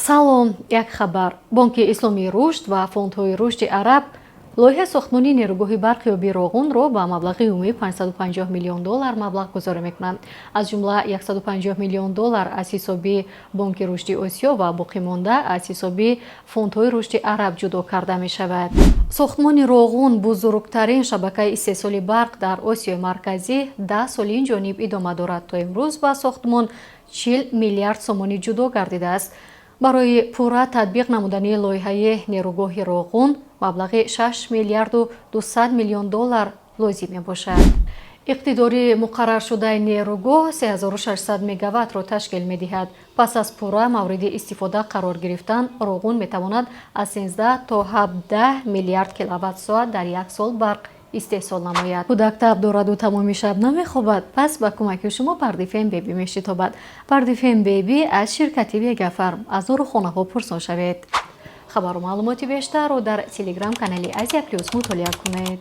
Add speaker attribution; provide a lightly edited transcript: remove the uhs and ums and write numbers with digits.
Speaker 1: салом, як хабар. Бонки исломии рушд ва фондҳои рушди араб лоиҳаи сохтмони Неругоҳи барқи обии Роғунро ба маблағи умумии $550 миллион маблағгузорӣ мекунанд. Аз ҷумла $150 миллион аз ҳисоби Бонки рушди Осиёи ва боқимонда аз ҳисоби Фондҳои рушди араб ҷудо карда мешавад. Сохтмони Роғун бузургтарин шабакаи истеҳсоли барқ дар Осиёи Марказӣ 10 соли инҷониб идома дорад. То имрӯз ба сохтмон 40 миллиард сомонӣ ҷудо гардидааст. барои пурра татбиқ намудани лоиҳаи Неругоҳи Роғун маблағи $6 миллиард 200 миллион лозим мебошад. иқтидори муқарраршудаи Неругоҳ 3600 мегаваттро ташкил медиҳад. пас аз пурра мавриди истифода қарор гирифтан, Роғун метавонад аз 13 то 17 миллиард киловатт-соат дар як сол барқ истеҳсол намояд. Кӯдак таб дораду тамоми шаб намехобад, пас ба кӯмаки шумо Пардифен Бэби мешитобад. Пардифен Бэби аз ширкати Вегафарм аз нуру хонаҳо пурсон шавед. хабару маълумоти бештарро дар телеграм канали Азия Плюс мутолиа кунед.